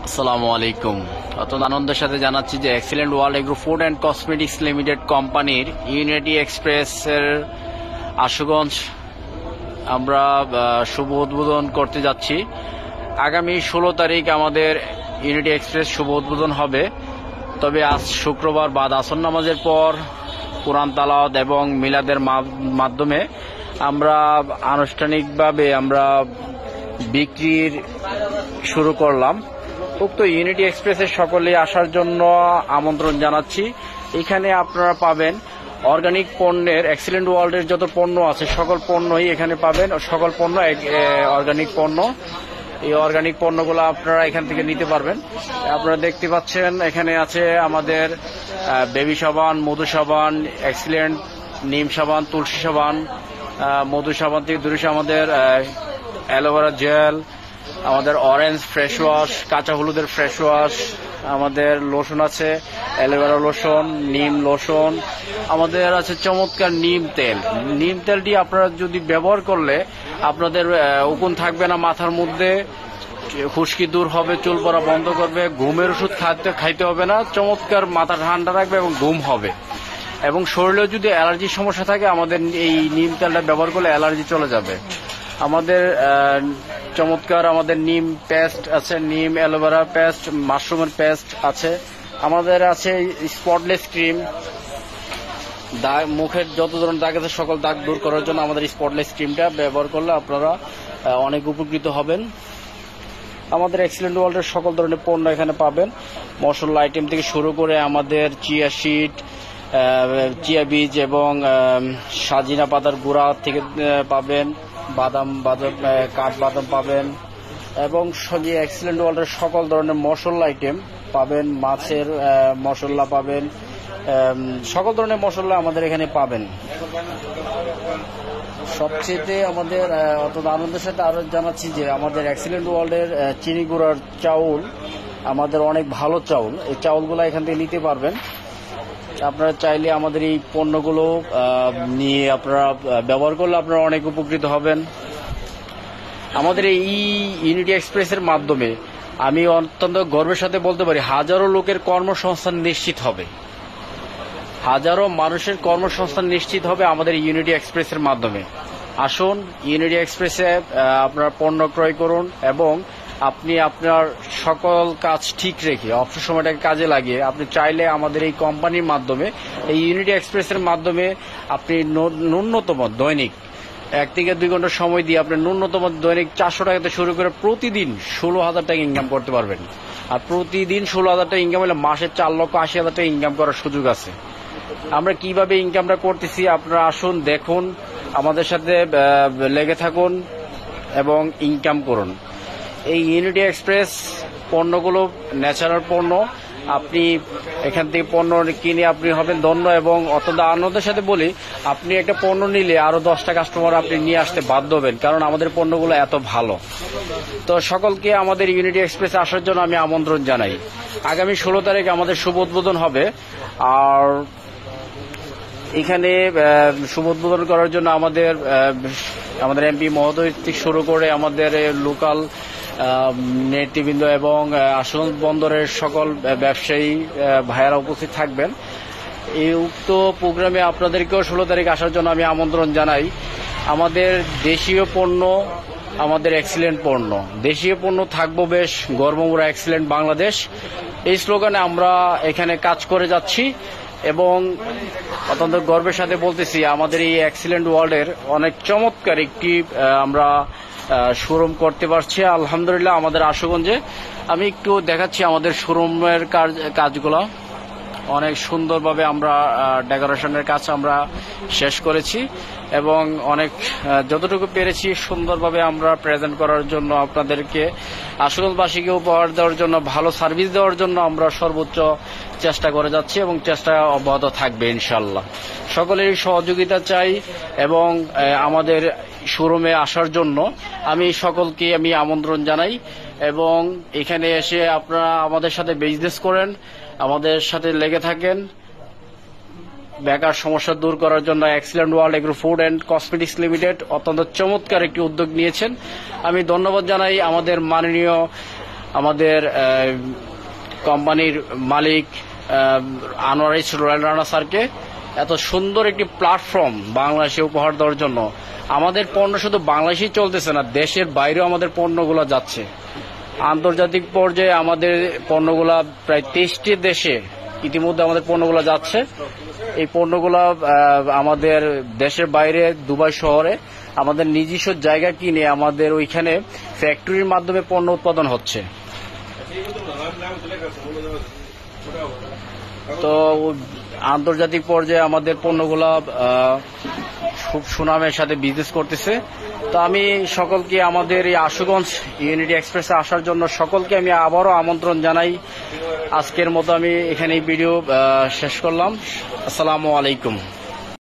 আসসালামু আলাইকুম। অত্যন্ত আনন্দের সাথে জানাচ্ছি যে excellent world agro food and cosmetics limited কোম্পানির ইউনিটি এক্সপ্রেসের আশুগঞ্জ আমরা শুভ উদ্বোধন করতে যাচ্ছি। আগামী 16 তারিখ আমাদের ইউনিটি এক্সপ্রেস শুভ উদ্বোধন হবে। তবে আজ শুক্রবার বাদ আসর নামাজের পর কোরআন তালাওয়াত এবং মিলাদের মাধ্যমে আমরা আনুষ্ঠানিকভাবে আমরা বিক্রির শুরু করলাম। উক্ত ইউনিটি এক্সপ্রেসে সকলে আসার জন্য আমন্ত্রণ জানাচ্ছি। এখানে আপনারা পাবেন অর্গানিক পণ্যের এক্সিলেন্ট ওয়ার্ল্ডের যত পণ্য আছে সকল পণ্যই এখানে পাবেন। সকল পণ্য অর্গানিক পণ্য। এই অর্গানিক পণ্যগুলো আপনারা এখান থেকে নিতে পারবেন। আপনারা দেখতে পাচ্ছেন এখানে আছে আমাদের বেবি সাবান, মধু সাবান, এক্সিলেন্ট নিম সাবান, তুলসী সাবান, মধু সাবান থেকে দূরে আমাদের অ্যালোভেরা জেল, আমাদের অরেঞ্জ ফ্রেশ ওয়াশ, কাঁচা হলুদের ফ্রেশ ওয়াশ, আমাদের লোশন আছে অ্যালোভেরা লোশন, নিম লোশন, আমাদের আছে চমৎকার নিম তেল। নিম তেলটি আপনারা যদি ব্যবহার করলে আপনাদের উকুন থাকবে না মাথার মধ্যে, খুশকি দূর হবে, চুল পড়া বন্ধ করবে, ঘুমের ওষুধ খাইতে হবে না, চমৎকার মাথা ঠান্ডা রাখবে এবং ঘুম হবে। এবং শরীরে যদি অ্যালার্জির সমস্যা থাকে আমাদের এই নিম তেলটা ব্যবহার করলে অ্যালার্জি চলে যাবে। আমাদের চমৎকার আমাদের নিম পেস্ট আছে, নিম অ্যালোভেরা পেস্ট, মাশরুমের পেস্ট আছে, আমাদের আছে স্পটলেস ক্রিম। দাগ মুখের যত ধরনের দাগ আছে সকল দাগ দূর করার জন্য আমাদের স্পটলেস ক্রিমটা ব্যবহার করলে আপনারা অনেক উপকৃত হবেন। আমাদের এক্সিলেন্ট ওয়ার্ল্ডের সকল ধরনের পণ্য এখানে পাবেন। মশলা আইটেম থেকে শুরু করে আমাদের চিয়া সিড, চিয়া বীজ এবং সাজিনা পাতার গুঁড়া থেকে পাবেন, বাদাম কাঠবাদাম পাবেন এবং এক্সিলেন্ট ওয়ার্ল্ডের সকল ধরনের মশলা আইটেম পাবেন। মাছের মশলা পাবেন, সকল ধরনের মশলা আমাদের এখানে পাবেন। সবচেয়ে আমাদের অত্যন্ত আনন্দের সাথে আরো জানাচ্ছি যে আমাদের এক্সিলেন্ট ওয়ার্ল্ডের চিনি গুঁড়ার চাউল আমাদের অনেক ভালো চাউল। এই চাউলগুলো এখান থেকে নিতে পারবেন। আপনারা চাইলে আমাদের এই পণ্যগুলো নিয়ে আপনারা ব্যবহার করলে আপনারা অনেক উপকৃত হবেন। আমাদের এই ইউনিটি এক্সপ্রেসের মাধ্যমে আমি অত্যন্ত গর্বের সাথে বলতে পারি হাজারো লোকের কর্মসংস্থান নিশ্চিত হবে, হাজারো মানুষের কর্মসংস্থান নিশ্চিত হবে আমাদের ইউনিটি এক্সপ্রেসের মাধ্যমে। আসুন ইউনিটি এক্সপ্রেসে আপনারা পণ্য ক্রয় করুন এবং আপনি আপনার সকল কাজ ঠিক রেখে অবসর সময়টাকে কাজে লাগিয়ে আপনি চাইলে আমাদের এই কোম্পানির মাধ্যমে এই ইউনিটি এক্সপ্রেসের মাধ্যমে আপনি ন্যূনতম দৈনিক 1 থেকে 2 ঘন্টা সময় দিয়ে আপনি ন্যূনতম দৈনিক 400 টাকাতে শুরু করে প্রতিদিন 16,000 টাকা ইনকাম করতে পারবেন। আর প্রতিদিন 16,000 টাকা ইনকাম হলে মাসে 4,80,000 টাকা ইনকাম করার সুযোগ আছে। আমরা কিভাবে ইনকামটা করতেছি আপনারা আসুন দেখুন, আমাদের সাথে লেগে থাকুন এবং ইনকাম করুন। এই ইউনিটি এক্সপ্রেস পণ্যগুলো ন্যাচারাল পণ্য। আপনি এখান থেকে পণ্য কিনে আপনি হবেন ধন্য এবং অত্যন্ত আনন্দের সাথে বলি আপনি একটা পণ্য নিলে আরো 10টা কাস্টমার আপনি নিয়ে আসতে বাধ্য হবেন, কারণ আমাদের পণ্যগুলো এত ভালো। তো সকলকে আমাদের ইউনিটি এক্সপ্রেসে আসার জন্য আমি আমন্ত্রণ জানাই। আগামী 16 তারিখ আমাদের শুভ উদ্বোধন হবে। আর এখানে শুভ উদ্বোধন করার জন্য আমাদের এমপি মহোদয় থেকে শুরু করে আমাদের লোকাল নেতৃবৃন্দ এবং আশুগঞ্জ বন্দরের সকল ব্যবসায়ী ভাইয়েরা উপস্থিত থাকবেন। এই উক্ত প্রোগ্রামে আপনাদেরকেও 16 তারিখ আসার জন্য আমি আমন্ত্রণ জানাই। আমাদের দেশীয় পণ্য, আমাদের এক্সিলেন্ট পণ্য, দেশীয় পণ্য থাকবো বেশ, গর্বমোরা এক্সিলেন্ট বাংলাদেশ, এই স্লোগানে আমরা এখানে কাজ করে যাচ্ছি এবং অত্যন্ত গর্বের সাথে বলতেছি আমাদের এই এক্সিলেন্ট ওয়ার্ল্ডের অনেক চমৎকার একটি আমরা শোরুম করতে পারছি আলহামদুলিল্লাহ আমাদের আশুগঞ্জে। আমি একটু দেখাচ্ছি আমাদের শোরুমের কাজগুলো। অনেক সুন্দরভাবে আমরা ডেকোরেশনের কাজ আমরা শেষ করেছি এবং অনেক যতটুকু পেরেছি সুন্দরভাবে আমরা প্রেজেন্ট করার জন্য আপনাদেরকে আশুগঞ্জবাসীকে উপহার দেওয়ার জন্য, ভালো সার্ভিস দেওয়ার জন্য আমরা সর্বোচ্চ চেষ্টা করে যাচ্ছি এবং চেষ্টা অব্যাহত থাকবে ইনশাল্লাহ। সকলেরই সহযোগিতা চাই এবং আমাদের শোরুমে আসার জন্য আমি সকলকে আমন্ত্রণ জানাই এবং এখানে এসে আপনারা আমাদের সাথে বিজনেস করেন, আমাদের সাথে লেগে থাকেন। বেকার সমস্যা দূর করার জন্য excellent world agro food and cosmetics limited অত্যন্ত চমৎকার একটি উদ্যোগ নিয়েছেন। আমি ধন্যবাদ জানাই আমাদের মাননীয় আমাদের কোম্পানির মালিক আনোয়ার রয়্যাল রানা স্যারকে এত সুন্দর একটি প্ল্যাটফর্ম বাংলাদেশে উপহার দেওয়ার জন্য। আমাদের পণ্য শুধু বাংলাদেশেই চলতেছে না, দেশের বাইরেও আমাদের পণ্যগুলো যাচ্ছে। আন্তর্জাতিক পর্যায়ে আমাদের পণ্যগুলা প্রায় 23টি দেশে ইতিমধ্যে আমাদের পণ্যগুলো যাচ্ছে। এই পণ্যগুলো আমাদের দেশের বাইরে দুবাই শহরে আমাদের নিজস্ব জায়গা কিনে আমাদের ওইখানে ফ্যাক্টরির মাধ্যমে পণ্য উৎপাদন হচ্ছে। তো আন্তর্জাতিক পর্যায়ে আমাদের পণ্যগুলা খুব সুনামের সাথে বিজনেস করতেছে। তো আমি সকলকে আমাদের এই আশুগঞ্জ ইউনিটি এক্সপ্রেসে আসার জন্য সকলকে আমি আবারও আমন্ত্রণ জানাই। আজকের মতো আমি এখানে ভিডিও শেষ করলাম। আসসালামু আলাইকুম।